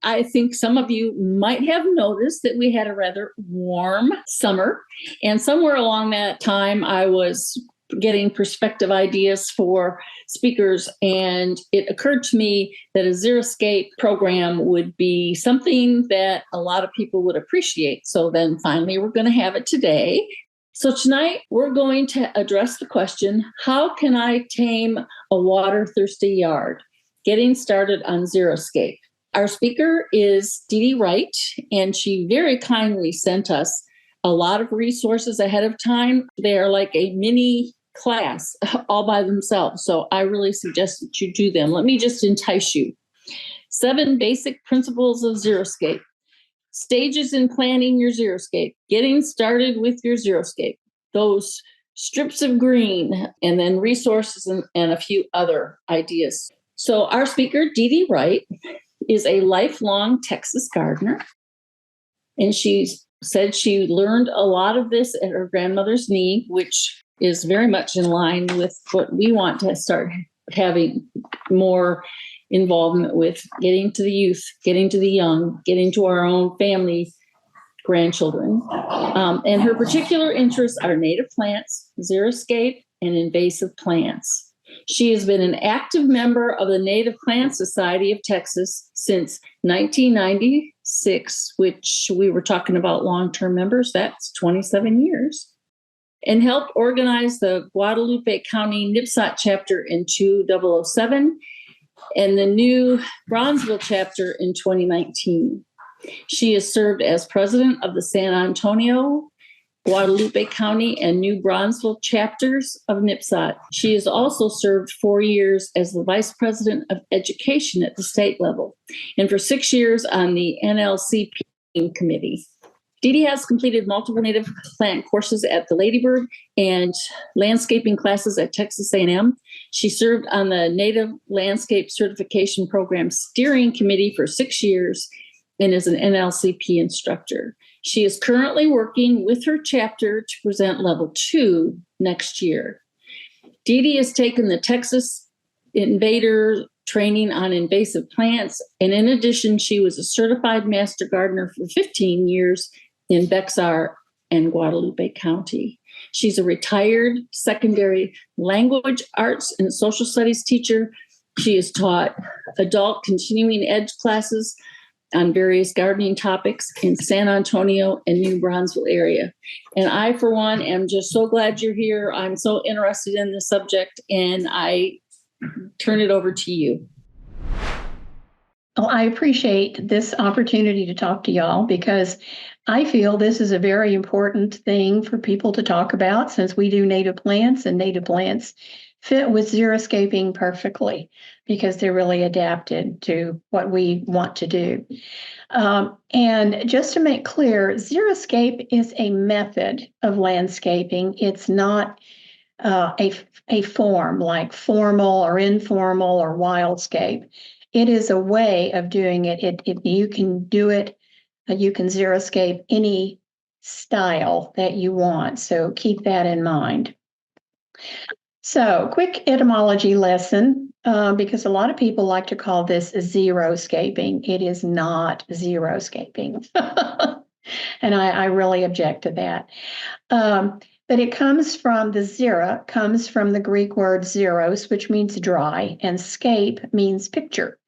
I think some of you might have noticed that we had a rather warm summer. And somewhere along that time, I was getting perspective ideas for speakers. And it occurred to me that a Xeriscape program would be something that a lot of people would appreciate. So then finally, we're going to have it today. So tonight, we're going to address the question, how can I tame a water-thirsty yard? Getting started on Xeriscape. Our speaker is Deedy Wright, and she very kindly sent us a lot of resources ahead of time. They are like a mini class all by themselves. So I really suggest that you do them. Let me just entice you. 7 basic principles of Xeriscape. Stages in planning your Xeriscape. Getting started with your Xeriscape. Those strips of green, and then resources and a few other ideas. So our speaker, Deedy Wright, is a lifelong Texas gardener. And she said she learned a lot of this at her grandmother's knee, which is very much in line with what we want to start having more involvement with, getting to the youth, getting to the young, getting to our own family grandchildren. And her particular interests are native plants, Xeriscape, and invasive plants. She has been an active member of the Native Plant Society of Texas since 1996, which we were talking about long-term members. That's 27 years. And helped organize the Guadalupe County NPSOT chapter in 2007 and the New Braunfels chapter in 2019. She has served as president of the San Antonio, Guadalupe County, and New Braunfels chapters of NPSOT. She has also served 4 years as the vice president of education at the state level, and for 6 years on the NLCP committee. Deedy has completed multiple native plant courses at the Ladybird and landscaping classes at Texas A&M. She served on the Native Landscape Certification Program Steering Committee for 6 years and is an NLCP instructor. She is currently working with her chapter to present level 2 next year. Deedy has taken the Texas Invader training on invasive plants, and in addition, she was a certified master gardener for 15 years in Bexar and Guadalupe County. She's a retired secondary language arts and social studies teacher. She has taught adult continuing ed classes on various gardening topics in San Antonio and New Braunfels area. And I, for one, am just so glad you're here. I'm so interested in this subject, and I turn it over to you. Well, I appreciate this opportunity to talk to y'all because I feel this is a very important thing for people to talk about since we do native plants, and native plants fit with xeriscaping perfectly because they're really adapted to what we want to do. And just to make clear, Xeriscape is a method of landscaping. It's not a form like formal or informal or wildscape. It is a way of doing it. You can do it. You can Xeriscape any style that you want. So keep that in mind. So, quick etymology lesson, because a lot of people like to call this xeroscaping. It is not xeroscaping. And I really object to that. But it comes from the xera, comes from the Greek word xeros, which means dry, and scape means picture.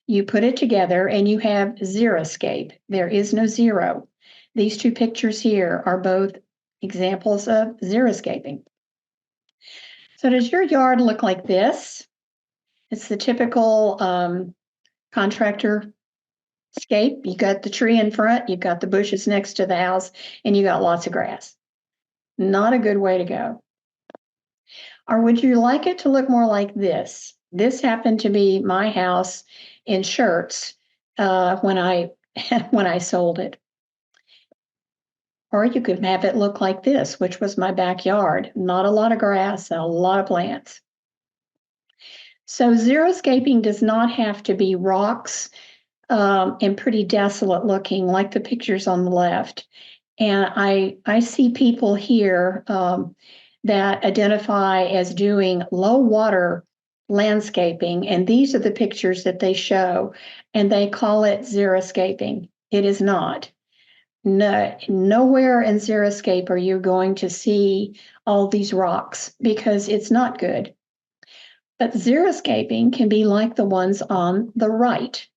You put it together and you have Xeriscape. There is no zero. These two pictures here are both examples of Xeriscaping. So does your yard look like this? It's the typical contractor scape. You got the tree in front, you've got the bushes next to the house, and you got lots of grass. Not a good way to go. Or would you like it to look more like this? This happened to be my house in Shirts when I sold it. Or you could have it look like this, which was my backyard. Not a lot of grass and a lot of plants. So xeriscaping does not have to be rocks and pretty desolate looking like the pictures on the left. And I see people here that identify as doing low water landscaping, and these are the pictures that they show, and they call it xeriscaping. It is not. No, nowhere in Xeriscape are you going to see all these rocks because it's not good. But xeriscaping can be like the ones on the right,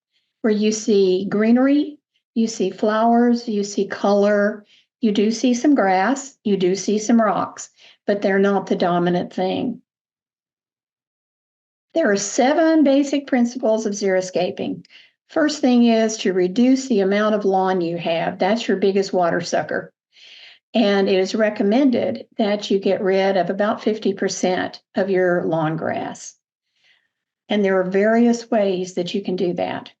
where you see greenery, you see flowers, you see color, you do see some grass, you do see some rocks, but they're not the dominant thing. There are 7 basic principles of xeriscaping. First thing is to reduce the amount of lawn you have. That's your biggest water sucker. And it is recommended that you get rid of about 50% of your lawn grass. And there are various ways that you can do that.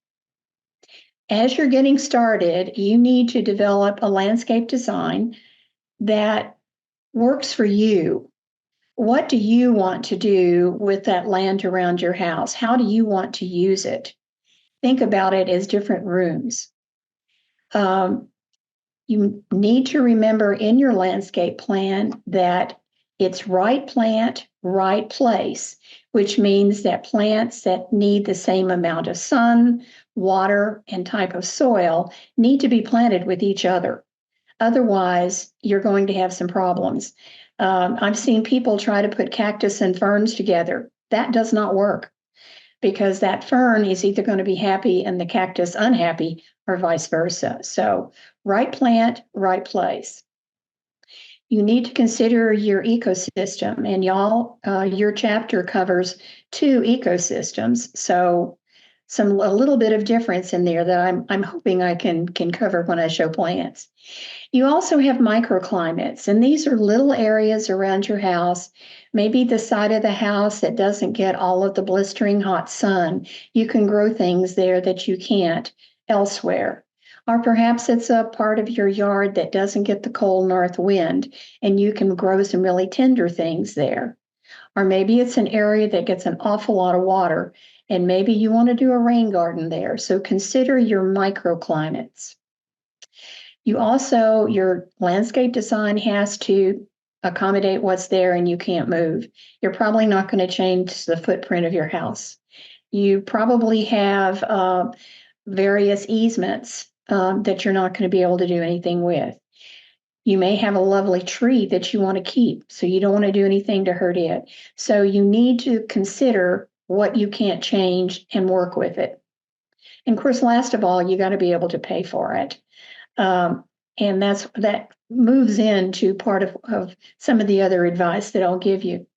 As you're getting started, you need to develop a landscape design that works for you. What do you want to do with that land around your house? How do you want to use it? Think about it as different rooms. You need to remember in your landscape plan that it's right plant, right place, which means that plants that need the same amount of sun, water, and type of soil need to be planted with each other. Otherwise, you're going to have some problems. I've seen people try to put cactus and ferns together. That does not work because that fern is either going to be happy and the cactus unhappy or vice versa. So, right plant, right place. You need to consider your ecosystem, and y'all, your chapter covers 2 ecosystems. So, a little bit of difference in there that I'm hoping I can cover when I show plants. You also have microclimates, and these are little areas around your house, maybe the side of the house that doesn't get all of the blistering hot sun. You can grow things there that you can't elsewhere. Or perhaps it's a part of your yard that doesn't get the cold north wind, and you can grow some really tender things there. Or maybe it's an area that gets an awful lot of water, and maybe you want to do a rain garden there. So consider your microclimates. You also, your landscape design has to accommodate what's there and you can't move. You're probably not going to change the footprint of your house. You probably have various easements that you're not going to be able to do anything with. You may have a lovely tree that you want to keep, so you don't want to do anything to hurt it. So you need to consider what you can't change and work with it. And of course, last of all, you got to be able to pay for it. And that moves into part of some of the other advice that I'll give you.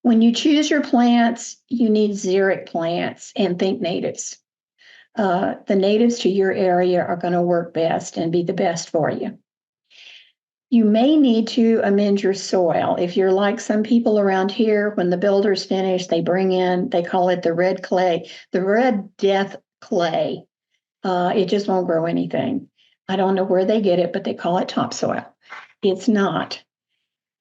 When you choose your plants, you need xeric plants and think natives. The natives to your area are going to work best and be the best for you. You may need to amend your soil. If you're like some people around here, when the builders finish, they bring in, they call it the red clay, the red death clay. It just won't grow anything. I don't know where they get it, but they call it topsoil. It's not.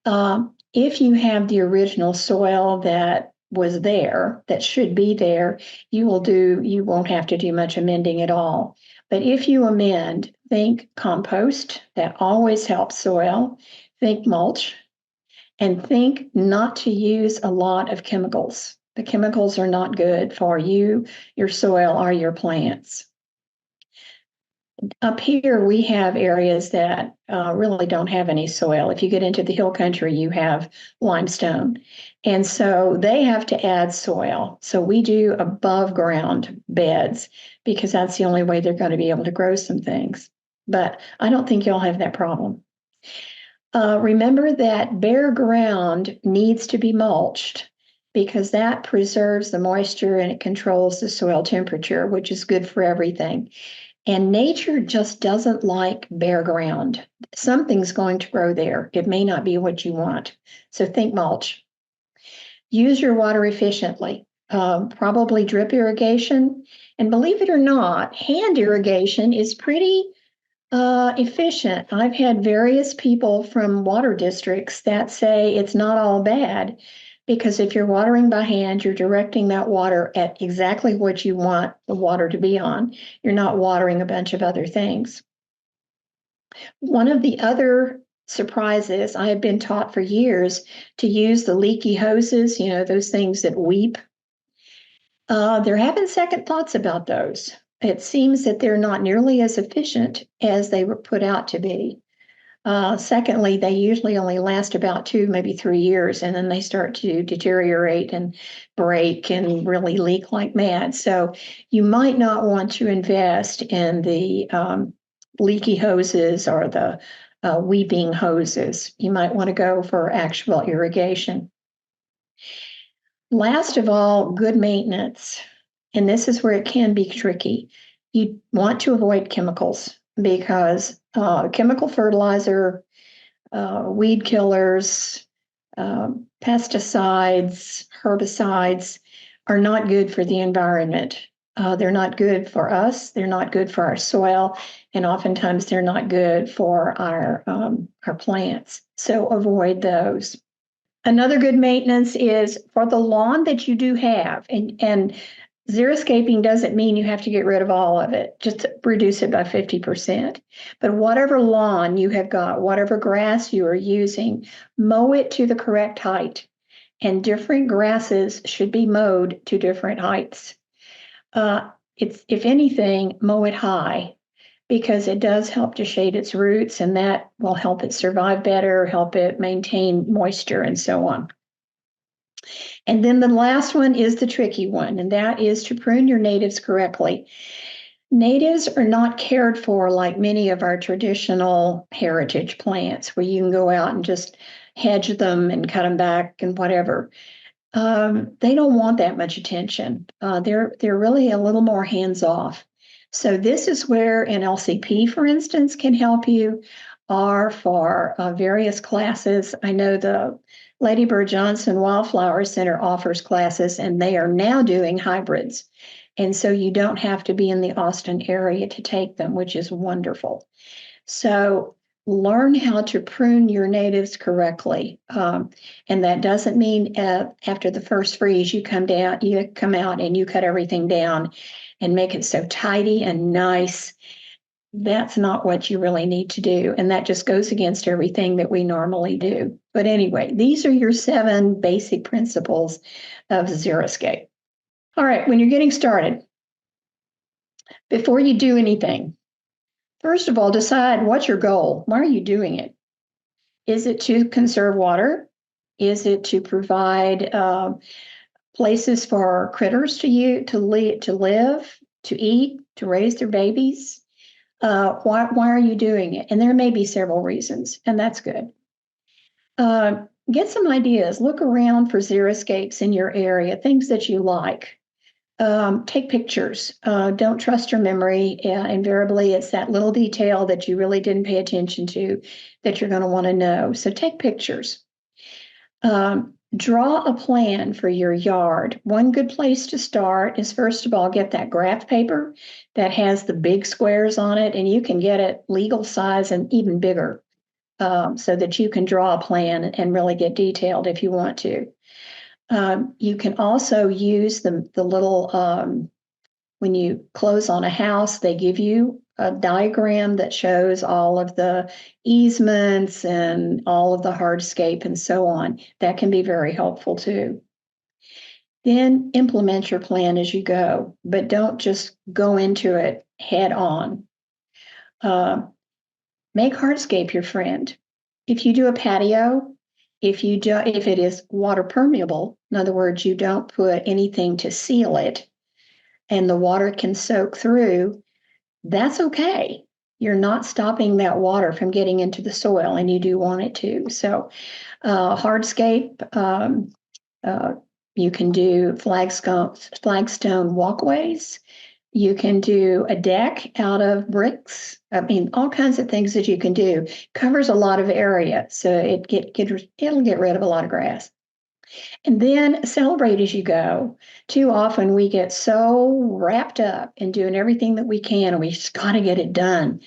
If you have the original soil that was there, that should be there, you won't have to do much amending at all. But if you amend, think compost, that always helps soil, think mulch, and think not to use a lot of chemicals. The chemicals are not good for you, your soil, or your plants. Up here, we have areas that really don't have any soil. If you get into the hill country, you have limestone. And so they have to add soil. So we do above ground beds because that's the only way they're going to be able to grow some things. But I don't think you'll have that problem. Remember that bare ground needs to be mulched because that preserves the moisture and it controls the soil temperature, which is good for everything. And nature just doesn't like bare ground. Something's going to grow there. It may not be what you want. So think mulch. Use your water efficiently, probably drip irrigation. And believe it or not, hand irrigation is pretty efficient. I've had various people from water districts that say it's not all bad because if you're watering by hand, you're directing that water at exactly what you want the water to be on. You're not watering a bunch of other things. One of the other surprises. I have been taught for years to use the leaky hoses, those things that weep. They're having second thoughts about those. It seems that they're not nearly as efficient as they were put out to be. Secondly, they usually only last about 2, maybe 3 years, and then they start to deteriorate and break and really leak like mad. So you might not want to invest in the leaky hoses or the weeping hoses. You might want to go for actual irrigation. Last of all, good maintenance. And this is where it can be tricky. You want to avoid chemicals because chemical fertilizer, weed killers, pesticides, herbicides are not good for the environment. They're not good for us. They're not good for our soil, and oftentimes they're not good for our plants. So avoid those. Another good maintenance is for the lawn that you do have, and xeriscaping doesn't mean you have to get rid of all of it, just reduce it by 50%. But whatever lawn you have got, whatever grass you are using, mow it to the correct height. And different grasses should be mowed to different heights. If anything, mow it high because it does help to shade its roots, and that will help it survive better, help it maintain moisture, and so on. And then the last one is the tricky one, and that is to prune your natives correctly. Natives are not cared for like many of our traditional heritage plants, where you can go out and just hedge them and cut them back and whatever. They don't want that much attention. They're really a little more hands-off. So this is where an LCP, for instance, can help you, or for various classes. I know the Lady Bird Johnson Wildflower Center offers classes, and they are now doing hybrids. And so you don't have to be in the Austin area to take them, which is wonderful. So learn how to prune your natives correctly. And that doesn't mean after the first freeze, you come out and you cut everything down and make it so tidy and nice. That's not what you really need to do. And that just goes against everything that we normally do. But anyway, these are your 7 basic principles of Xeriscape. All right, when you're getting started, before you do anything, first of all, decide what's your goal. Why are you doing it? Is it to conserve water? Is it to provide places for critters to live, to eat, to raise their babies? Why are you doing it? And there may be several reasons, and that's good. Get some ideas. Look around for xeriscapes in your area, things that you like. Take pictures. Don't trust your memory. Invariably, it's that little detail that you really didn't pay attention to that you're going to want to know. So take pictures. Draw a plan for your yard. One good place to start is, first of all, get that graph paper that has the big squares on it, and you can get it legal size and even bigger, so that you can draw a plan and really get detailed if you want to. You can also use the little, when you close on a house, they give you a diagram that shows all of the easements and all of the hardscape and so on. That can be very helpful too. Then implement your plan as you go, but don't just go into it head on. Make hardscape your friend. If you do a patio, if it is water permeable, in other words, you don't put anything to seal it and the water can soak through, that's okay. You're not stopping that water from getting into the soil, and you do want it to. So hardscape, you can do flagstone walkways. You can do a deck out of bricks. I mean, all kinds of things that you can do. Covers a lot of area, so it'll get rid of a lot of grass. And then celebrate as you go. Too often we get so wrapped up in doing everything that we can, and we just got to get it done.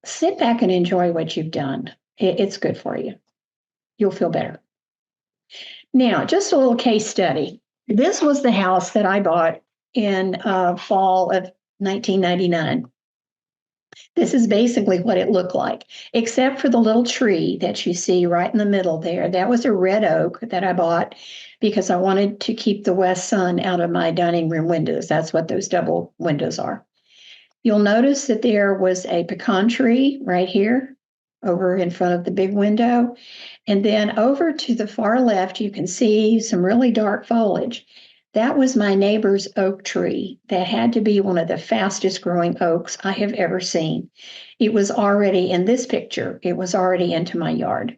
Sit back and enjoy what you've done. It's good for you. You'll feel better. Now, just a little case study. This was the house that I bought in fall of 1999. This is basically what it looked like, except for the little tree that you see right in the middle there. That was a red oak that I bought because I wanted to keep the west sun out of my dining room windows. That's what those double windows are. You'll notice that there was a pecan tree right here over in front of the big window. And then over to the far left, you can see some really dark foliage. That was my neighbor's oak tree. That had to be one of the fastest growing oaks I have ever seen. It was already in this picture, it was already into my yard.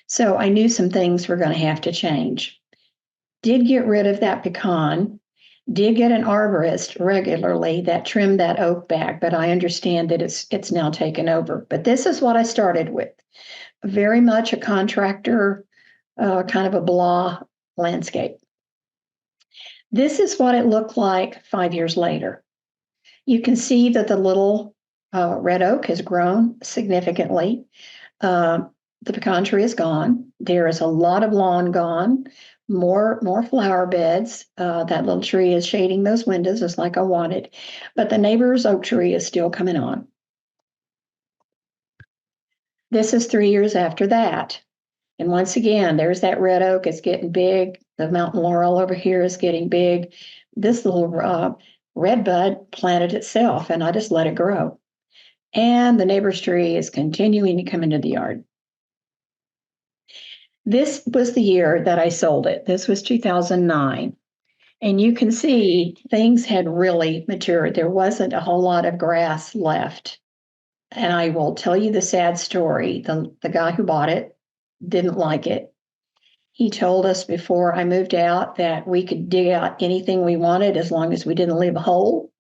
So I knew some things were going to have to change. Did get rid of that pecan, did get an arborist regularly that trimmed that oak back, but I understand that it's now taken over. But this is what I started with. Very much a contractor, kind of a blah landscape. This is what it looked like 5 years later. You can see that the little red oak has grown significantly. The pecan tree is gone. There is a lot of lawn gone, more flower beds. That little tree is shading those windows just like I wanted. But the neighbor's oak tree is still coming on. This is 3 years after that. And once again, there's that red oak. It's getting big. The mountain laurel over here is getting big. This little red bud planted itself, and I just let it grow. And the neighbor's tree is continuing to come into the yard. This was the year that I sold it. This was 2009. And you can see things had really matured. There wasn't a whole lot of grass left. And I will tell you the sad story. The guy who bought it didn't like it. He told us before I moved out that we could dig out anything we wanted as long as we didn't leave a hole.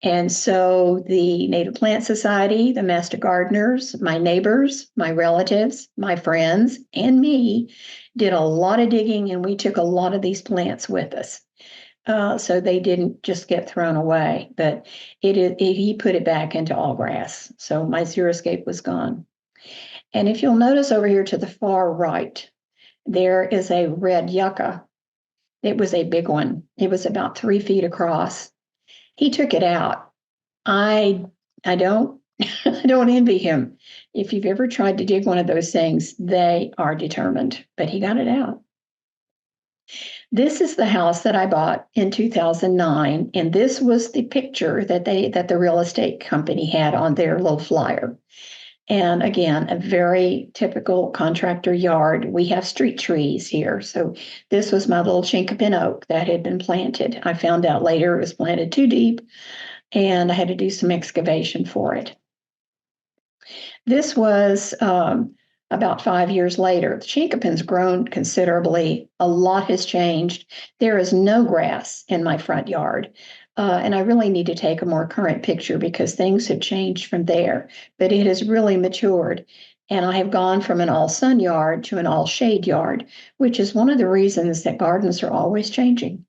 And so the Native Plant Society, the Master Gardeners, my neighbors, my relatives, my friends, and me did a lot of digging, and we took a lot of these plants with us. So they didn't just get thrown away, but he put it back into all grass. So my Xeriscape was gone. And if you'll notice over here to the far right, there is a red yucca. It was a big one. It was about 3 feet across. He took it out. I don't I don't envy him. If you've ever tried to dig one of those things, they are determined, but he got it out. This is the house that I bought in 2009, and this was the picture that the real estate company had on their little flyer. And again, a very typical contractor yard. We have street trees here. So this was my little chinkapin oak that had been planted. I found out later it was planted too deep, and I had to do some excavation for it. This was about 5 years later. The chinkapin's grown considerably. A lot has changed. There is no grass in my front yard. And I really need to take a more current picture because things have changed from there. But it has really matured. And I have gone from an all sun yard to an all shade yard, which is one of the reasons that gardens are always changing.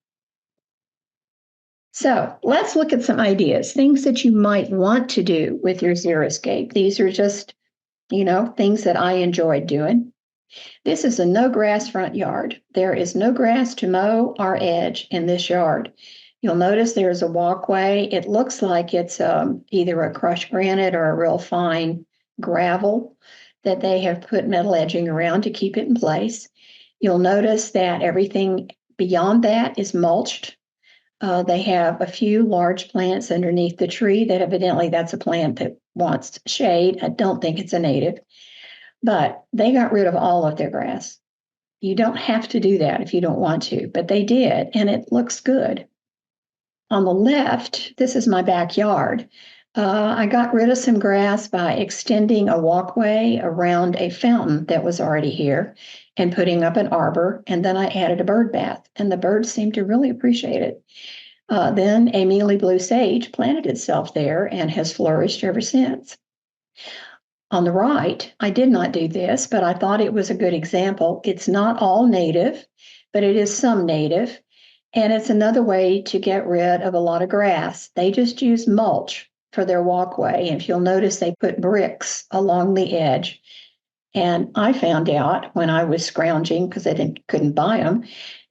So let's look at some ideas, things that you might want to do with your Xeriscape. These are just, things that I enjoyed doing. This is a no grass front yard. There is no grass to mow or edge in this yard. You'll notice there's a walkway. It looks like it's either a crushed granite or a real fine gravel that they have put metal edging around to keep it in place. You'll notice that everything beyond that is mulched. They have a few large plants underneath the tree that evidently that's a plant that wants shade. I don't think it's a native, but they got rid of all of their grass. You don't have to do that if you don't want to, but they did, and it looks good. On the left, this is my backyard. I got rid of some grass by extending a walkway around a fountain that was already here and putting up an arbor. And then I added a bird bath, and the birds seemed to really appreciate it. Then a mealy blue sage planted itself there and has flourished ever since. On the right, I did not do this, but I thought it was a good example. It's not all native, but it is some native. And it's another way to get rid of a lot of grass. They just use mulch for their walkway. And if you'll notice, they put bricks along the edge. And I found out when I was scrounging, because I couldn't buy them,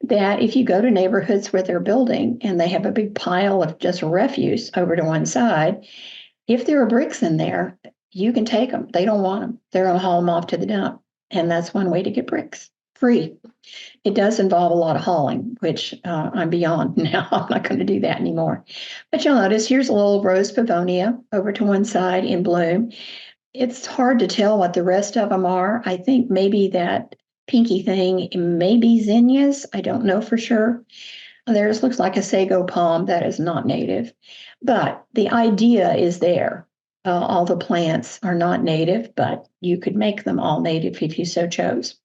that if you go to neighborhoods where they're building and they have a big pile of just refuse over to one side, If there are bricks in there, you can take them. They don't want them. They're going to haul them off to the dump. And that's one way to get bricks free. It does involve a lot of hauling, which I'm beyond now. I'm not going to do that anymore. But you'll notice here's a little rose pavonia over to one side in bloom. It's hard to tell what the rest of them are. I think maybe that pinky thing may be zinnias. I don't know for sure. Theirs looks like a sago palm that is not native. But the idea is there. All the plants are not native, but you could make them all native if you so chose.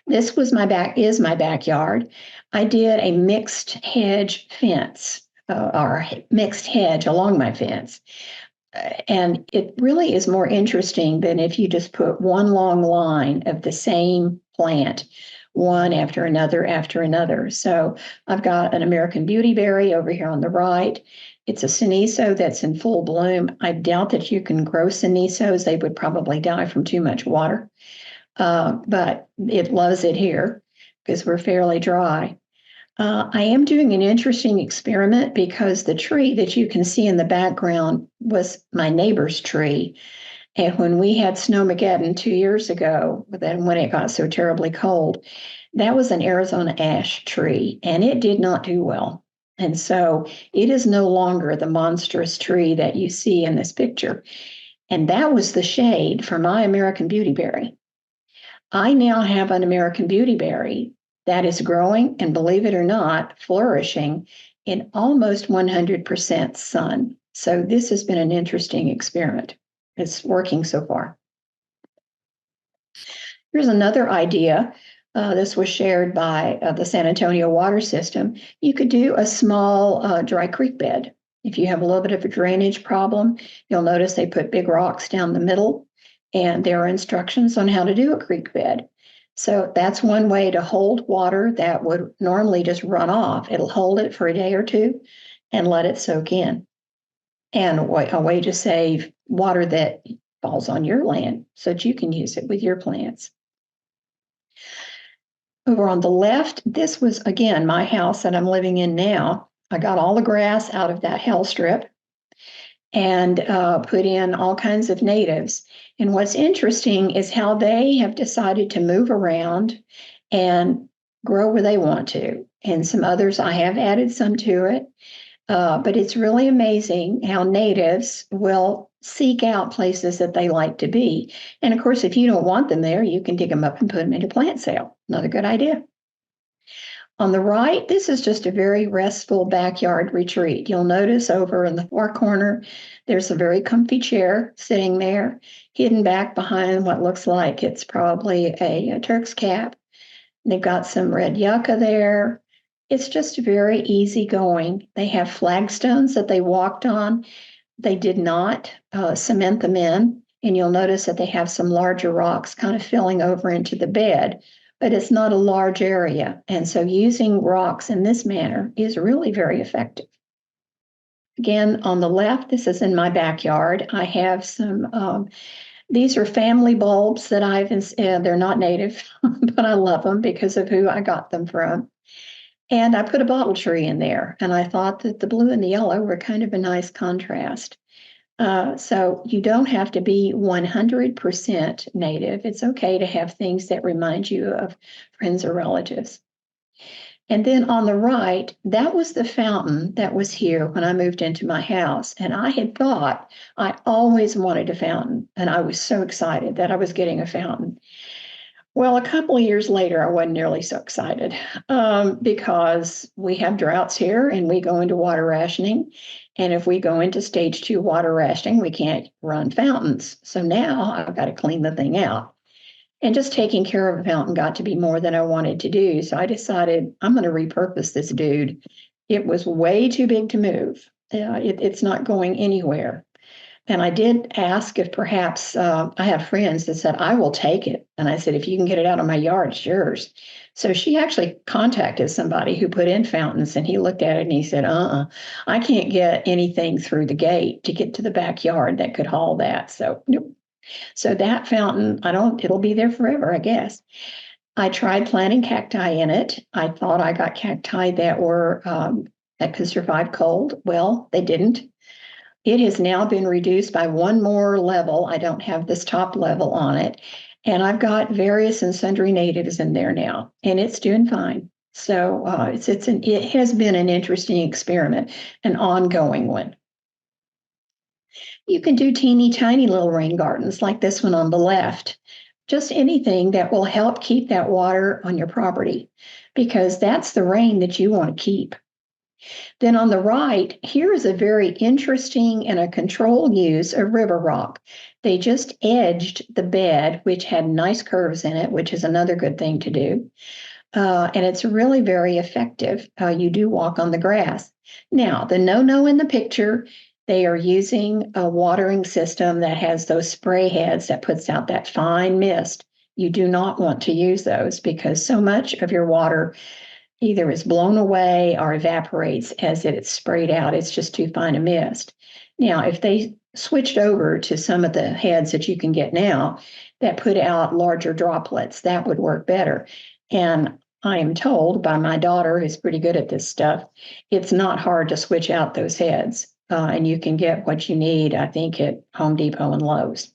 This was my backyard. I did a mixed hedge fence or mixed hedge along my fence. And it really is more interesting than if you just put one long line of the same plant, one after another after another. So I've got an American beautyberry over here on the right. It's a cenizo that's in full bloom. I doubt that you can grow cenizos. They would probably die from too much water. But it loves it here because we're fairly dry. I am doing an interesting experiment because the tree that you can see in the background was my neighbor's tree. And when we had Snowmageddon 2 years ago, then when it got so terribly cold, that was an Arizona ash tree, and it did not do well. And so it is no longer the monstrous tree that you see in this picture. And that was the shade for my American beautyberry. I now have an American beautyberry that is growing and, believe it or not, flourishing in almost 100% sun. So this has been an interesting experiment. It's working so far. Here's another idea. This was shared by the San Antonio water system. You could do a small dry creek bed. If you have a little bit of a drainage problem, you'll notice they put big rocks down the middle, and there are instructions on how to do a creek bed. So that's one way to hold water that would normally just run off. It'll hold it for a day or two and let it soak in. And a way to save water that falls on your land so that you can use it with your plants. Over on the left, this was, again, my house that I'm living in now. I got all the grass out of that hell strip and put in all kinds of natives. And what's interesting is how they have decided to move around and grow where they want to. And some others, I have added some to it. But it's really amazing how natives will seek out places that they like to be. And of course, if you don't want them there, you can dig them up and put them into plant sale. Another good idea. On the right, this is just a very restful backyard retreat. You'll notice over in the far corner, there's a very comfy chair sitting there, hidden back behind what looks like it's probably a Turk's cap. They've got some red yucca there. It's just very easy going. They have flagstones that they walked on. They did not cement them in, and you'll notice that they have some larger rocks kind of filling over into the bed, but it's not a large area. And so using rocks in this manner is really very effective. Again, on the left, this is in my backyard. I have some, these are family bulbs that they're not native, but I love them because of who I got them from. And I put a bottle tree in there, and I thought that the blue and the yellow were kind of a nice contrast. So you don't have to be 100% native. It's okay to have things that remind you of friends or relatives. And then on the right, that was the fountain that was here when I moved into my house. And I had thought I always wanted a fountain, and I was so excited that I was getting a fountain. Well, a couple of years later, I wasn't nearly so excited because we have droughts here and we go into water rationing. And if we go into stage 2 water rationing, we can't run fountains. So now I've got to clean the thing out. And just taking care of a fountain got to be more than I wanted to do. So I decided I'm going to repurpose this dude. It was way too big to move. It's not going anywhere. And I did ask if perhaps I have friends that said, I will take it. And I said, if you can get it out of my yard, it's yours. So she actually contacted somebody who put in fountains, and he looked at it and he said, I can't get anything through the gate to get to the backyard that could haul that. So, nope. So that fountain, it'll be there forever, I guess. I tried planting cacti in it. I thought I got cacti that could survive cold. Well, they didn't. It has now been reduced by one more level. I don't have this top level on it. And I've got various and sundry natives in there now, and it's doing fine. So it has been an interesting experiment, an ongoing one. You can do teeny tiny little rain gardens like this one on the left. Just anything that will help keep that water on your property, because that's the rain that you want to keep. Then on the right, here is a very interesting and a controlled use of river rock. They just edged the bed, which had nice curves in it, which is another good thing to do. And it's really very effective. You do walk on the grass. Now, the no-no in the picture, they are using a watering system that has those spray heads that puts out that fine mist. You do not want to use those because so much of your water either is blown away or evaporates as it's sprayed out. It's just too fine a mist. Now, if they switched over to some of the heads that you can get now that put out larger droplets, that would work better. And I am told by my daughter, who's pretty good at this stuff, it's not hard to switch out those heads. And you can get what you need, I think, at Home Depot and Lowe's.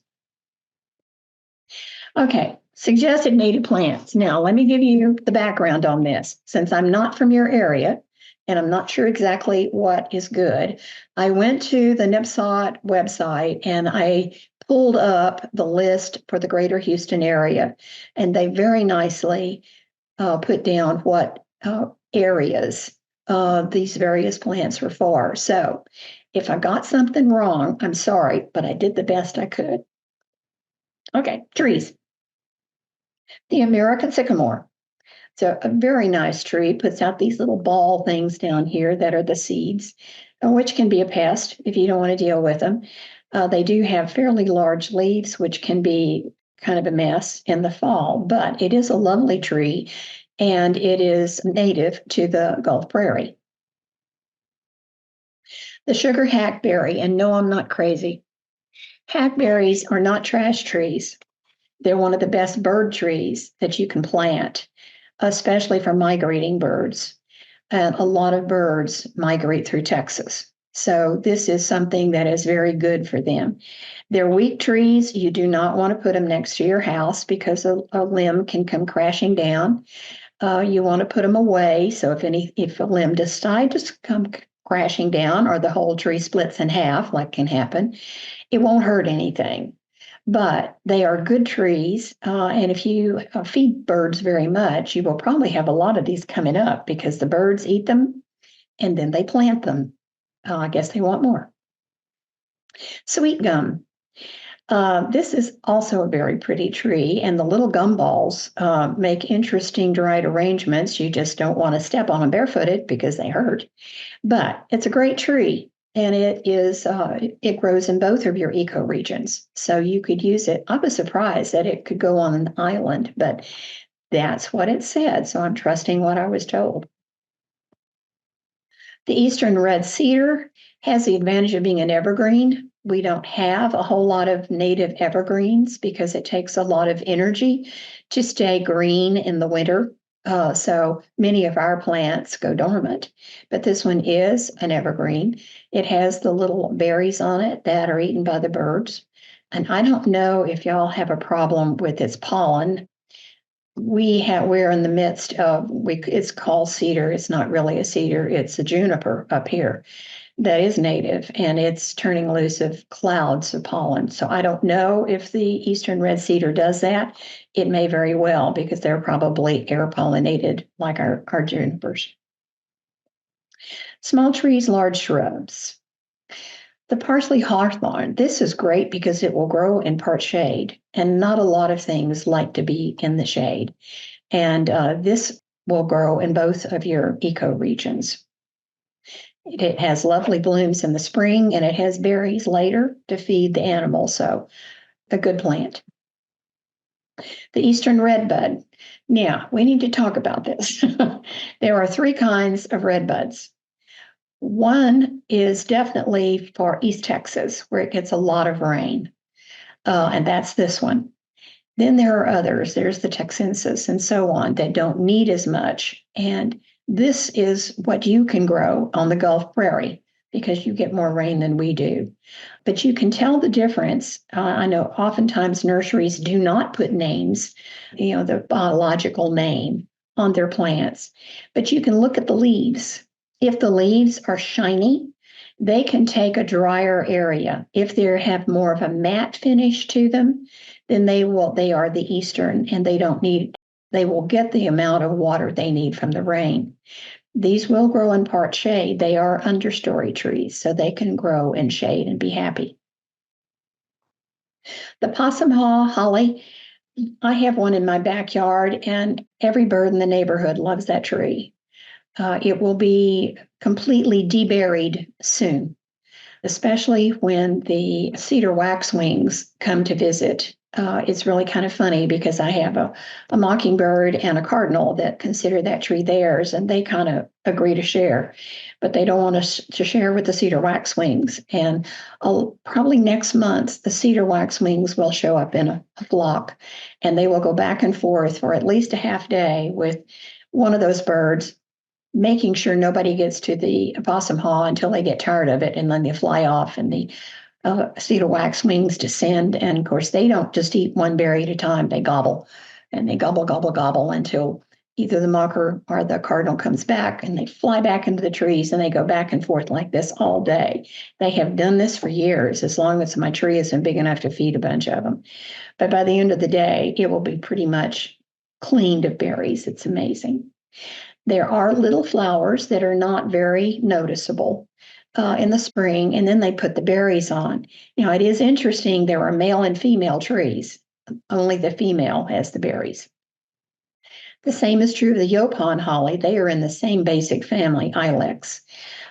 Okay, suggested native plants. Now, let me give you the background on this. Since I'm not from your area and I'm not sure exactly what is good, I went to the NPSOT website and I pulled up the list for the greater Houston area, and they very nicely put down what areas these various plants were for. So if I got something wrong, I'm sorry, but I did the best I could. Okay, trees. The American sycamore. So a very nice tree, puts out these little ball things down here that are the seeds, which can be a pest if you don't want to deal with them. They do have fairly large leaves, which can be kind of a mess in the fall, but it is a lovely tree and it is native to the Gulf Prairie. The sugar hackberry, and no, I'm not crazy. Hackberries are not trash trees. They're one of the best bird trees that you can plant, especially for migrating birds. And a lot of birds migrate through Texas. So this is something that is very good for them. They're weak trees. You do not want to put them next to your house because a limb can come crashing down. You want to put them away. So if a limb decides to come crashing down or the whole tree splits in half, like can happen, it won't hurt anything. But they are good trees. And if you feed birds very much, you will probably have a lot of these coming up because the birds eat them and then they plant them. I guess they want more. Sweet gum. This is also a very pretty tree, and the little gumballs make interesting dried arrangements. You just don't want to step on them barefooted because they hurt. But it's a great tree, and it grows in both of your ecoregions. So you could use it. I was surprised that it could go on an island, but that's what it said. So I'm trusting what I was told. The eastern red cedar has the advantage of being an evergreen. We don't have a whole lot of native evergreens because it takes a lot of energy to stay green in the winter. So many of our plants go dormant, but this one is an evergreen. It has the little berries on it that are eaten by the birds. And I don't know if y'all have a problem with its pollen. We're in the midst of, it's called cedar. It's not really a cedar. It's a juniper up here that is native, and it's turning loose of clouds of pollen. So I don't know if the eastern red cedar does that. It may very well because they're probably air pollinated like our junipers. Small trees, large shrubs. The parsley hawthorn, this is great because it will grow in part shade, and not a lot of things like to be in the shade. And this will grow in both of your ecoregions. It has lovely blooms in the spring, and it has berries later to feed the animals. So a good plant. The eastern redbud. Now, we need to talk about this. There are three kinds of redbuds. One is definitely for East Texas, where it gets a lot of rain, and that's this one. Then there are others. There's the Texensis and so on that don't need as much. And this is what you can grow on the Gulf Prairie. because you get more rain than we do. But you can tell the difference. I know oftentimes nurseries do not put names, the biological name on their plants, but you can look at the leaves. If the leaves are shiny, they can take a drier area. If they have more of a matte finish to them, then they are the eastern, and they will get the amount of water they need from the rain. These will grow in part shade. They are understory trees, so they can grow in shade and be happy. The possum haw holly, I have one in my backyard, and every bird in the neighborhood loves that tree. It will be completely deburied soon, especially when the cedar waxwings come to visit. It's really kind of funny because I have a mockingbird and a cardinal that consider that tree theirs, and they kind of agree to share, but they don't want us to share with the cedar waxwings. And probably next month, the cedar waxwings will show up in a flock, and they will go back and forth for at least a half day with one of those birds, making sure nobody gets to the possum haw until they get tired of it, and then they fly off, and the cedar waxwings descend. And of course, they don't just eat one berry at a time. They gobble, and they gobble, gobble, gobble until either the mocker or the cardinal comes back, and they fly back into the trees, and they go back and forth like this all day. They have done this for years, as long as my tree isn't big enough to feed a bunch of them. But by the end of the day, it will be pretty much cleaned of berries. It's amazing. There are little flowers that are not very noticeable in the spring, and then they put the berries on. Now, it is interesting, there are male and female trees. Only the female has the berries. The same is true of the Yaupon holly. They are in the same basic family, ilex.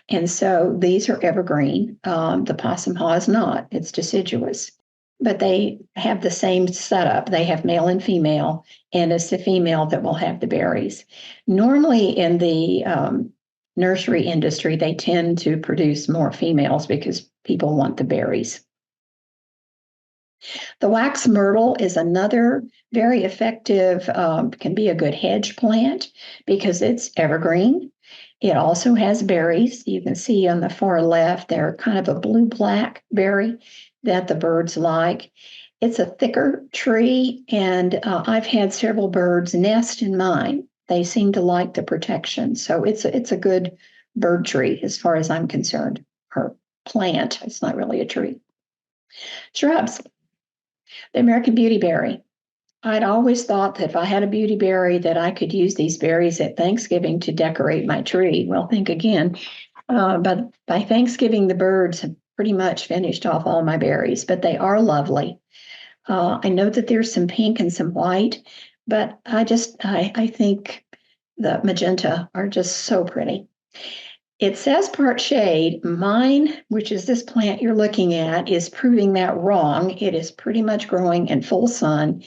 And so these are evergreen. The possum haw is not, it's deciduous. But they have the same setup. They have male and female, and it's the female that will have the berries. Normally in the nursery industry, they tend to produce more females because people want the berries. The wax myrtle is another very effective, can be a good hedge plant because it's evergreen. It also has berries. You can see on the far left, they're kind of a blue-black berry that the birds like. It's a thicker tree, and I've had several birds nest in mine. They seem to like the protection. So it's a good bird tree as far as I'm concerned, or plant. It's not really a tree. Shrubs. The American beautyberry. I'd always thought that if I had a beautyberry that I could use these berries at Thanksgiving to decorate my tree. Well, think again. But by Thanksgiving, the birds have pretty much finished off all my berries, but they are lovely. I know that there's some pink and some white, but I think the magenta are just so pretty. It says part shade. Mine, which is this plant you're looking at, is proving that wrong. It is pretty much growing in full sun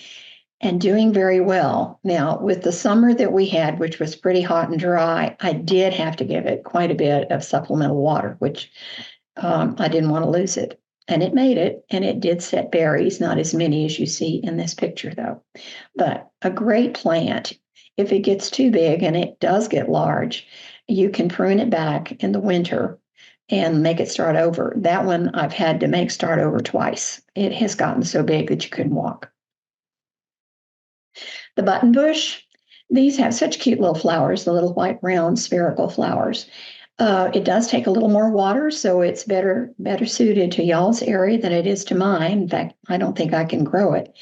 and doing very well. Now, with the summer that we had, which was pretty hot and dry, I did have to give it quite a bit of supplemental water, which I didn't want to lose it. And it made it, and it did set berries, not as many as you see in this picture, though. But a great plant. If it gets too big, and it does get large, you can prune it back in the winter and make it start over. That one I've had to make start over twice. It has gotten so big that you couldn't walk. The button bush, these have such cute little flowers, the little white, round, spherical flowers. It does take a little more water, so it's better suited to y'all's area than it is to mine. In fact, I don't think I can grow it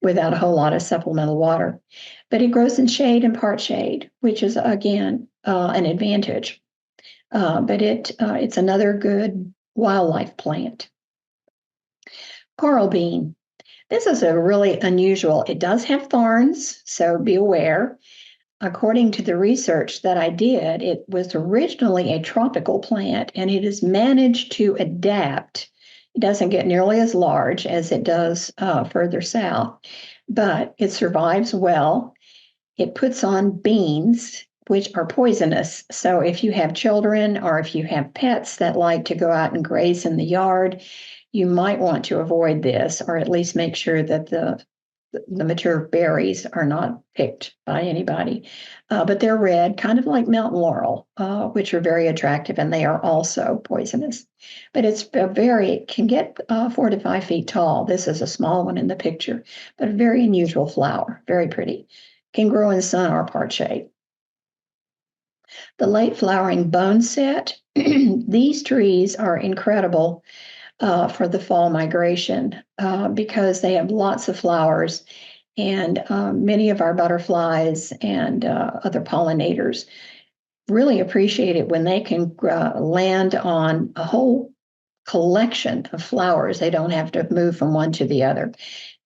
without a whole lot of supplemental water. But it grows in shade and part shade, which is, again, an advantage. But it's another good wildlife plant. Coral bean. This is a really unusual. It does have thorns, so be aware. According to the research that I did, it was originally a tropical plant, and it has managed to adapt. It doesn't get nearly as large as it does further south, but it survives well. It puts on beans, which are poisonous. So if you have children or if you have pets that like to go out and graze in the yard, you might want to avoid this, or at least make sure that the the mature berries are not picked by anybody, but they're red, kind of like mountain laurel, which are very attractive, and they are also poisonous. But it can get 4 to 5 feet tall. This is a small one in the picture, but a very unusual flower, very pretty. Can grow in sun or part shade. The late flowering bone set, these trees are incredible for the fall migration because they have lots of flowers, and many of our butterflies and other pollinators really appreciate it when they can land on a whole collection of flowers. They don't have to move from one to the other.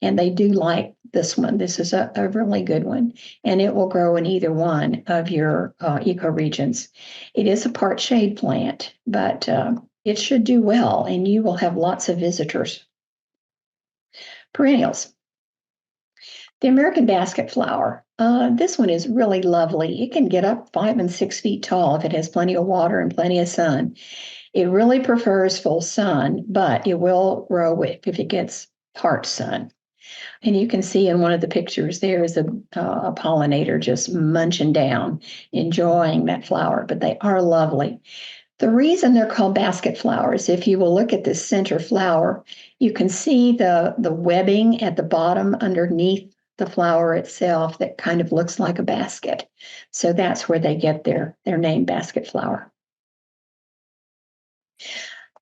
And they do like this one. This is a really good one, and it will grow in either one of your ecoregions. It is a part shade plant, but it should do well, and you will have lots of visitors. Perennials. The American basket flower. This one is really lovely. It can get up 5 and 6 feet tall if it has plenty of water and plenty of sun. It really prefers full sun, but it will grow if it gets part sun. And you can see in one of the pictures there is a pollinator just munching down, enjoying that flower, but they are lovely. The reason they're called basket flowers, if you will look at this center flower, you can see the webbing at the bottom underneath the flower itself that kind of looks like a basket. So that's where they get their name, basket flower.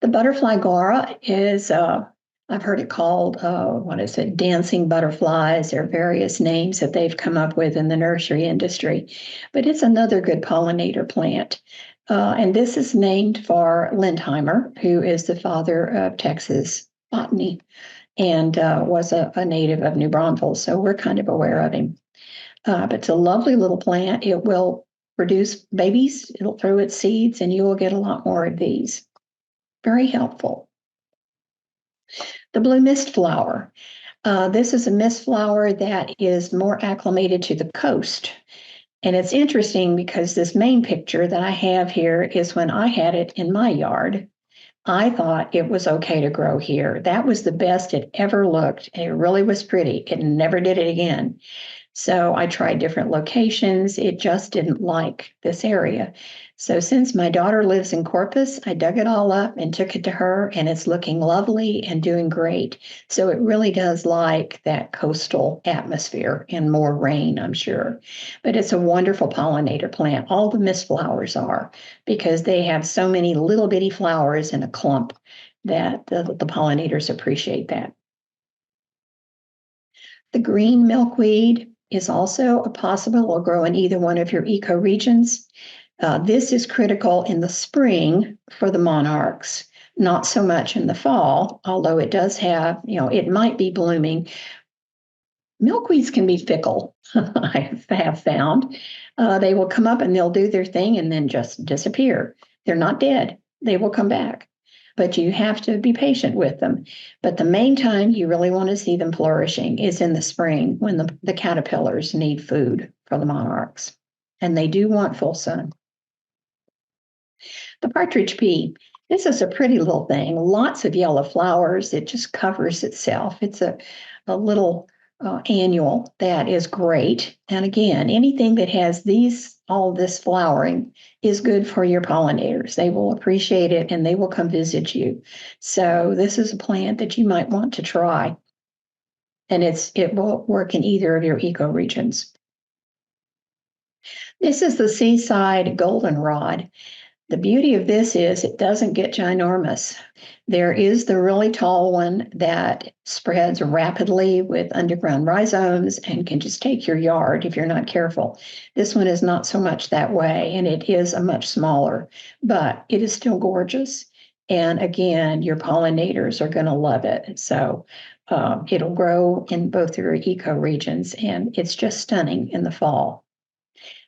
The butterfly gaura is I've heard it called, dancing butterflies. There are various names that they've come up with in the nursery industry, but it's another good pollinator plant. And this is named for Lindheimer, who is the father of Texas botany and was a native of New Braunfels. So we're kind of aware of him. But it's a lovely little plant. It will produce babies. It'll throw its seeds, and you will get a lot more of these. Very helpful. The blue mist flower. This is a mist flower that is more acclimated to the coast. And it's interesting because this main picture that I have here is when I had it in my yard. I thought it was okay to grow here. That was the best it ever looked. And it really was pretty. It never did it again. So I tried different locations. It just didn't like this area. So since my daughter lives in Corpus, I dug it all up and took it to her, and it's looking lovely and doing great. So it really does like that coastal atmosphere and more rain, I'm sure. But it's a wonderful pollinator plant. All the mist flowers are, because they have so many little bitty flowers in a clump that the pollinators appreciate that. The green milkweed is also a possible will grow in either one of your ecoregions. This is critical in the spring for the monarchs, not so much in the fall, although it does have, it might be blooming. Milkweeds can be fickle, I have found. They will come up and they'll do their thing and then just disappear. They're not dead. They will come back. But you have to be patient with them. But the main time you really want to see them flourishing is in the spring when the caterpillars need food for the monarchs. And they do want full sun. The partridge pea. This is a pretty little thing. Lots of yellow flowers. It just covers itself. It's a little annual that is great. And again, anything that has all this flowering is good for your pollinators. They will appreciate it and they will come visit you. So this is a plant that you might want to try. And it will work in either of your ecoregions. This is the seaside goldenrod. The beauty of this is it doesn't get ginormous. There is the really tall one that spreads rapidly with underground rhizomes and can just take your yard if you're not careful. This one is not so much that way, and it is a much smaller, but it is still gorgeous. And again, your pollinators are going to love it. So it'll grow in both your ecoregions, and it's just stunning in the fall.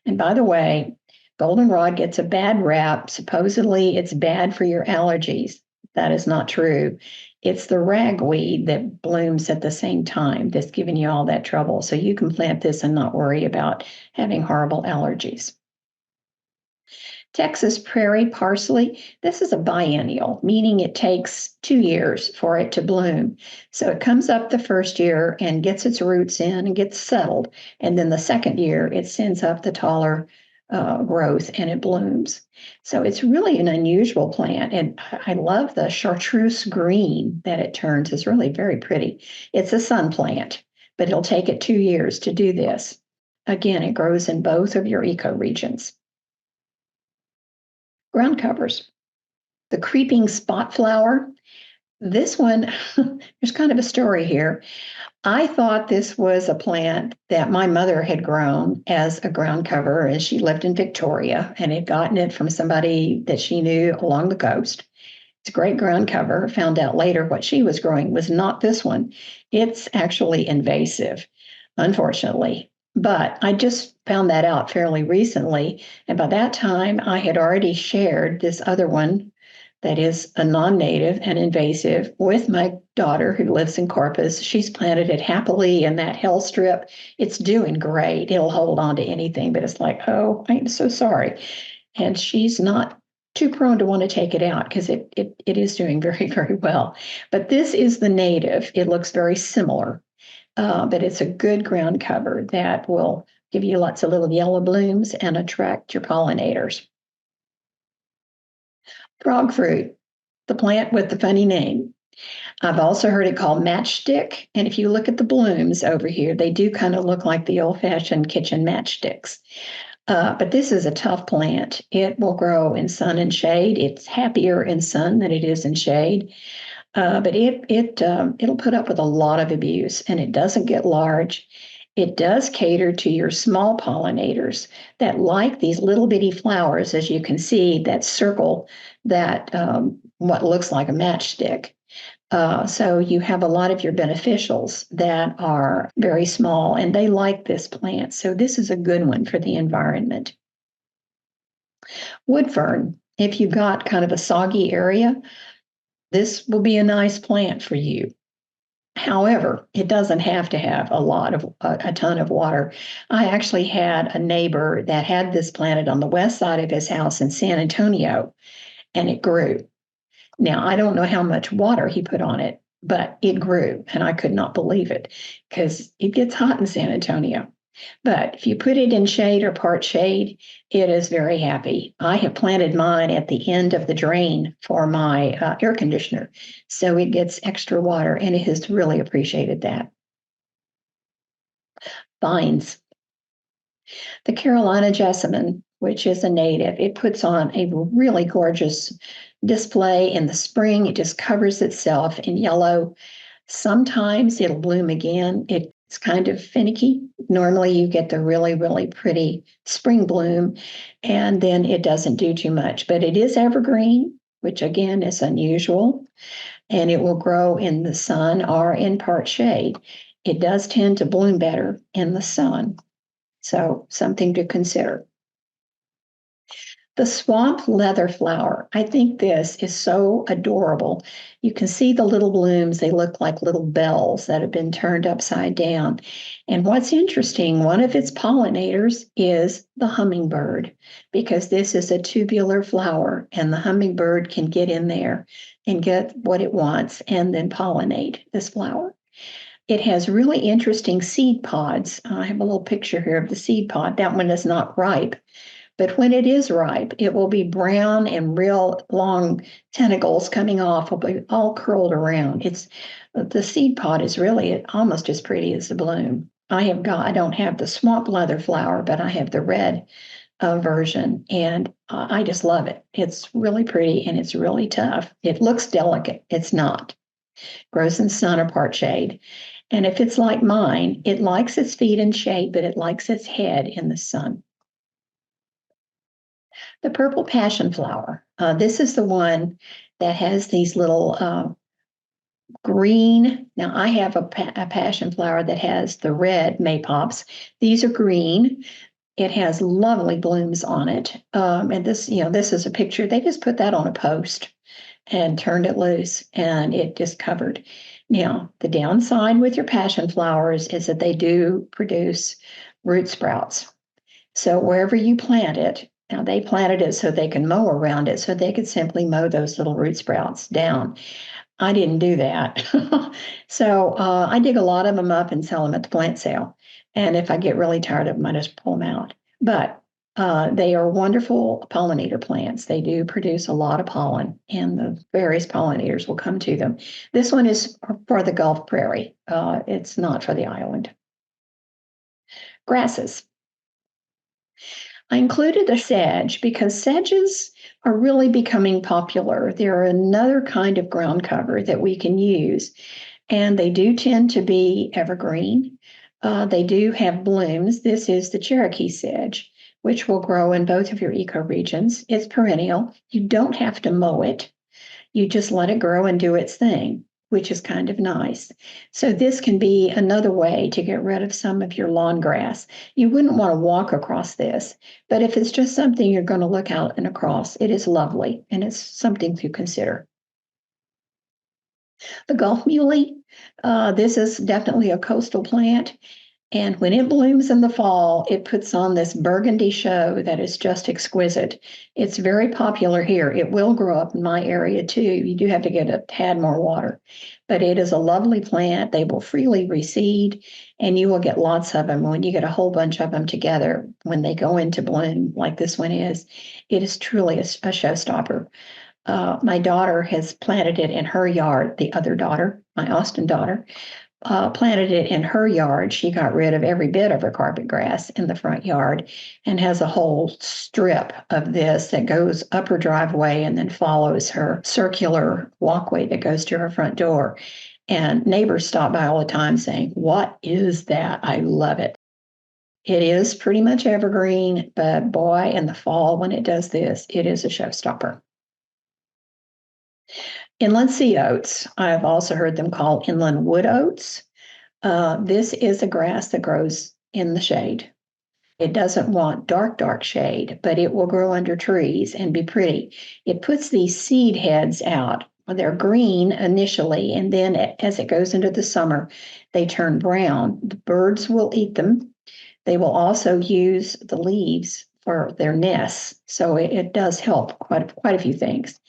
And by the way, goldenrod gets a bad rap. Supposedly, it's bad for your allergies. That is not true. It's the ragweed that blooms at the same time that's giving you all that trouble. So you can plant this and not worry about having horrible allergies. Texas prairie parsley, this is a biennial, meaning it takes 2 years for it to bloom. So it comes up the first year and gets its roots in and gets settled. And then the second year, it sends up the taller growth and it blooms. So it's really an unusual plant. And I love the chartreuse green that it turns. It's really very pretty. It's a sun plant, but it'll take it 2 years to do this. Again, it grows in both of your ecoregions. Ground covers. The creeping spot flower. This one, there's kind of a story here. I thought this was a plant that my mother had grown as a ground cover as she lived in Victoria and had gotten it from somebody that she knew along the coast. It's a great ground cover. Found out later what she was growing was not this one. It's actually invasive, unfortunately. But I just found that out fairly recently. And by that time, I had already shared this other one that is a non-native and invasive with my daughter who lives in Corpus. She's planted it happily in that hell strip. It's doing great. It'll hold on to anything, but it's like, oh, I'm so sorry. And she's not too prone to want to take it out because it is doing very, very well. But this is the native. It looks very similar, but it's a good ground cover that will give you lots of little yellow blooms and attract your pollinators. Frog fruit, the plant with the funny name. I've also heard it called matchstick. And if you look at the blooms over here, they do kind of look like the old-fashioned kitchen matchsticks. But this is a tough plant. It will grow in sun and shade. It's happier in sun than it is in shade. But it'll put up with a lot of abuse, and it doesn't get large. It does cater to your small pollinators that like these little bitty flowers, as you can see, that circle that what looks like a matchstick. So you have a lot of your beneficials that are very small, and they like this plant. So this is a good one for the environment. Wood fern, if you've got kind of a soggy area, this will be a nice plant for you. However, it doesn't have to have a ton of water. I actually had a neighbor that had this planted on the west side of his house in San Antonio, and it grew. Now, I don't know how much water he put on it, but it grew, and I could not believe it because it gets hot in San Antonio. But if you put it in shade or part shade, it is very happy. I have planted mine at the end of the drain for my air conditioner, so it gets extra water, and it has really appreciated that. Vines. The Carolina jessamine, which is a native, it puts on a really gorgeous display in the spring. It just covers itself in yellow. Sometimes it'll bloom again. It's kind of finicky. Normally you get the really, really pretty spring bloom, and then it doesn't do too much. But it is evergreen, which again is unusual, and it will grow in the sun or in part shade. It does tend to bloom better in the sun. So something to consider. The swamp leather flower. I think this is so adorable. You can see the little blooms. They look like little bells that have been turned upside down. And what's interesting, one of its pollinators is the hummingbird, because this is a tubular flower and the hummingbird can get in there and get what it wants and then pollinate this flower. It has really interesting seed pods. I have a little picture here of the seed pod. That one is not ripe. But when it is ripe, it will be brown and real long tentacles coming off, will be all curled around. The seed pod is really almost as pretty as the bloom. I don't have the swamp leather flower, but I have the red version, and I just love it. It's really pretty and it's really tough. It looks delicate. It's not. Grows in sun or part shade. And if it's like mine, it likes its feet in shade, but it likes its head in the sun. The purple passion flower. This is the one that has these little green. Now, I have a passion flower that has the red maypops. These are green. It has lovely blooms on it. And this is a picture. They just put that on a post and turned it loose, and it just covered. Now, the downside with your passion flowers is that they do produce root sprouts. So wherever you plant it, Now, they planted it so they can mow around it, so they could simply mow those little root sprouts down. I didn't do that. So I dig a lot of them up and sell them at the plant sale. And if I get really tired of them, I just pull them out. But they are wonderful pollinator plants. They do produce a lot of pollen, and the various pollinators will come to them. This one is for the Gulf Prairie. It's not for the island. Grasses. I included the sedge because sedges are really becoming popular. They're another kind of ground cover that we can use, and they do tend to be evergreen. They do have blooms. This is the Cherokee sedge, which will grow in both of your ecoregions. It's perennial. You don't have to mow it. You just let it grow and do its thing, which is kind of nice. So this can be another way to get rid of some of your lawn grass. You wouldn't want to walk across this, but if it's just something you're going to look out and across, it is lovely, and it's something to consider. The Gulf Muley, this is definitely a coastal plant. And when it blooms in the fall, it puts on this burgundy show that is just exquisite. It's very popular here. It will grow up in my area too. You do have to get a tad more water, but it is a lovely plant. They will freely reseed, and you will get lots of them. When you get a whole bunch of them together, when they go into bloom like this one is, it is truly a showstopper. My daughter has planted it in her yard. The other daughter, my Austin daughter, planted it in her yard. She got rid of every bit of her carpet grass in the front yard and has a whole strip of this that goes up her driveway and then follows her circular walkway that goes to her front door. And neighbors stop by all the time saying, "What is that? I love it." It is pretty much evergreen, but boy, in the fall when it does this, it is a showstopper. Inland sea oats, I've also heard them called inland wood oats. This is a grass that grows in the shade. It doesn't want dark shade, but it will grow under trees and be pretty. It puts these seed heads out. They're green initially, and then as it goes into the summer, they turn brown. The birds will eat them. They will also use the leaves for their nests, so it does help quite a few things.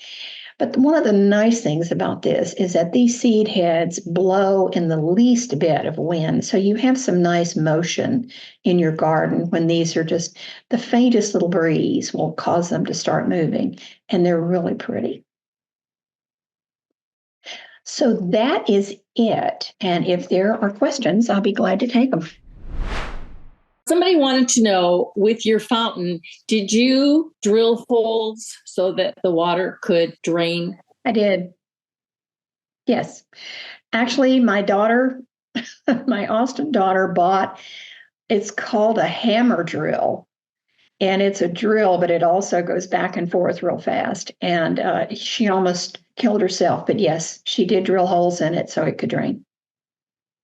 But one of the nice things about this is that these seed heads blow in the least bit of wind. So you have some nice motion in your garden when these are just the faintest little breeze will cause them to start moving, and they're really pretty. So that is it. And if there are questions, I'll be glad to take them. Somebody wanted to know, with your fountain, did you drill holes so that the water could drain? I did. Yes. Actually, my daughter, my Austin daughter bought, it's called a hammer drill. And it's a drill, but it also goes back and forth real fast. And she almost killed herself. But yes, she did drill holes in it so it could drain.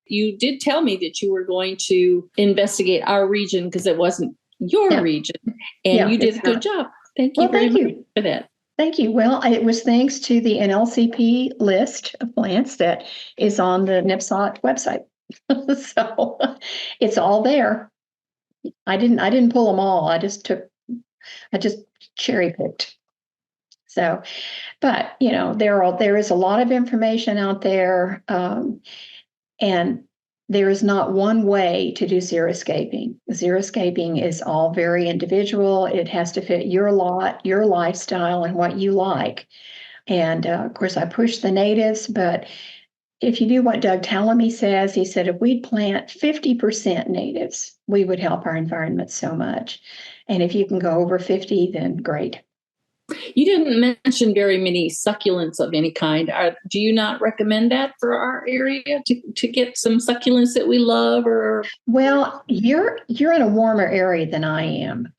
You did tell me that you were going to investigate our region because it wasn't your region, and you did a good job. Thank you very much for that. Thank you. Well, it was thanks to the NLCP list of plants that is on the NPSOT website. So it's all there. I didn't pull them all. I just cherry picked. So, but there is a lot of information out there. And there is not one way to do xeriscaping. Xeriscaping is all very individual. It has to fit your lot, your lifestyle, and what you like. And of course, I push the natives, but if you do what Doug Tallamy says, he said if we'd plant 50% natives, we would help our environment so much. And if you can go over 50, then great. You didn't mention very many succulents of any kind. Do you not recommend that for our area to get some succulents that we love? Or well, you're in a warmer area than I am.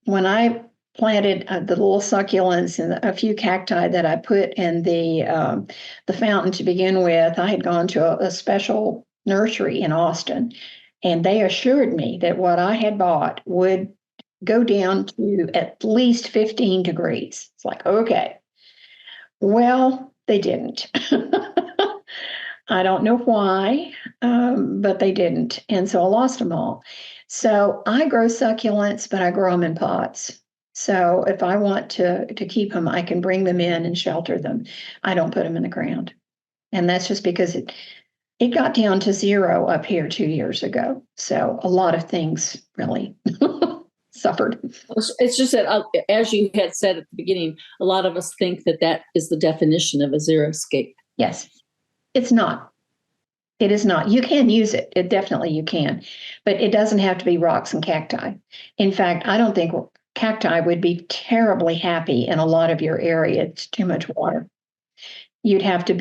When I planted the little succulents and a few cacti that I put in the fountain to begin with, I had gone to a special nursery in Austin, and they assured me that what I had bought would go down to at least 15 degrees. It's like, okay. Well, they didn't. I don't know why, but they didn't. And so I lost them all. So I grow succulents, but I grow them in pots. So if I want to keep them, I can bring them in and shelter them. I don't put them in the ground. And that's just because it got down to 0 up here 2 years ago. So a lot of things really suffered. It's just that, as you had said at the beginning, a lot of us think that that is the definition of a xeriscape. Yes, it's not. It is not. You can use it. It definitely you can, but it doesn't have to be rocks and cacti. In fact, I don't think cacti would be terribly happy in a lot of your area. It's too much water. You'd have to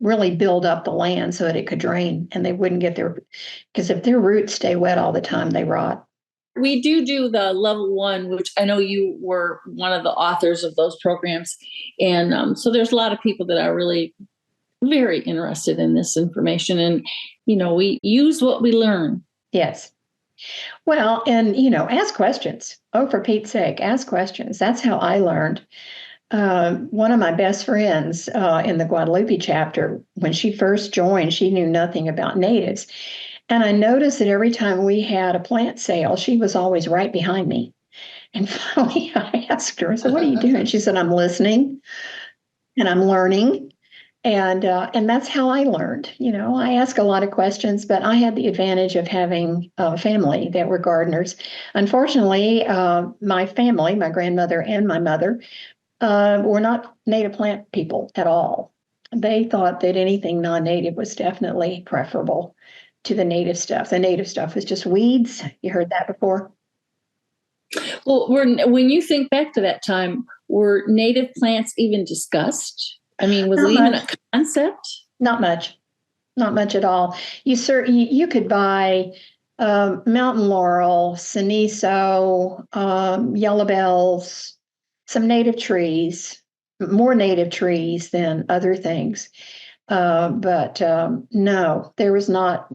really build up the land so that it could drain, and they wouldn't get there, because if their roots stay wet all the time, they rot. We do the level 1, which I know you were one of the authors of those programs. And so there's a lot of people that are really very interested in this information. And, we use what we learn. Yes. Well, and, ask questions. Oh, for Pete's sake, ask questions. That's how I learned. One of my best friends in the Guadalupe chapter, when she first joined, she knew nothing about natives. And I noticed that every time we had a plant sale, she was always right behind me. And finally I asked her, I said, "What are you doing?" She said, "I'm listening and I'm learning." And that's how I learned. I ask a lot of questions, but I had the advantage of having a family that were gardeners. Unfortunately, my family, my grandmother and my mother, were not native plant people at all. They thought that anything non-native was definitely preferable to the native stuff. The native stuff was just weeds. You heard that before? Well, when you think back to that time, were native plants even discussed? I mean, was it even a concept? Not much. Not much at all. You could buy mountain laurel, siniso, yellow bells, some native trees, more native trees than other things. But no, there was not.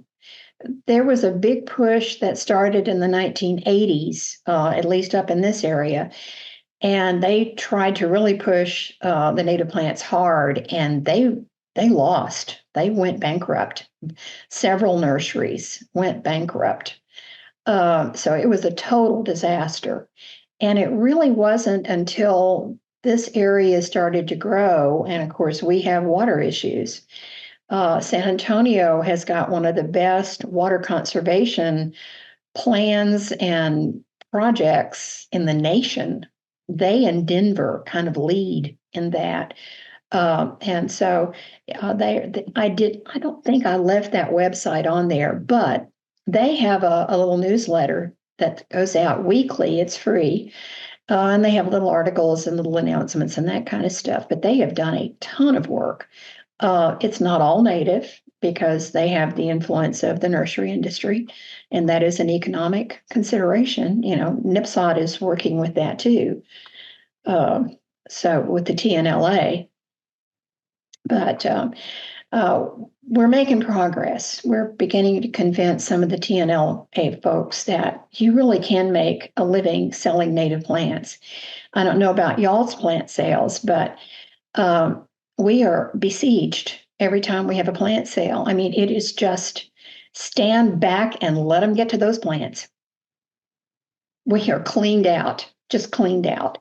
There was a big push that started in the 1980s, at least up in this area. And they tried to really push the native plants hard, and they lost. They went bankrupt. Several nurseries went bankrupt. So it was a total disaster. And it really wasn't until this area started to grow, and of course we have water issues. San Antonio has got one of the best water conservation plans and projects in the nation. They and Denver kind of lead in that. And so I don't think I left that website on there, but they have a little newsletter that goes out weekly. It's free. And they have little articles and little announcements and that kind of stuff, but they have done a ton of work. It's not all native because they have the influence of the nursery industry, and that is an economic consideration. NPSOT is working with that too. So with the TNLA, but we're making progress. We're beginning to convince some of the TNLA folks that you really can make a living selling native plants. I don't know about y'all's plant sales, but we are besieged every time we have a plant sale. I mean, it is just stand back and let them get to those plants. We are cleaned out, just cleaned out.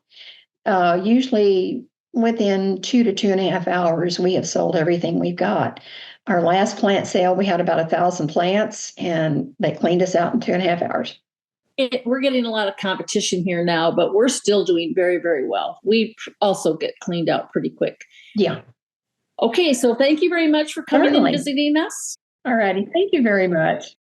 Usually within 2 to 2.5 hours, we have sold everything we've got. Our last plant sale, we had about 1,000 plants, and they cleaned us out in 2.5 hours. We're getting a lot of competition here now, but we're still doing very, very well. We also get cleaned out pretty quick. Yeah. Okay, so thank you very much for coming and visiting us. All righty. Thank you very much.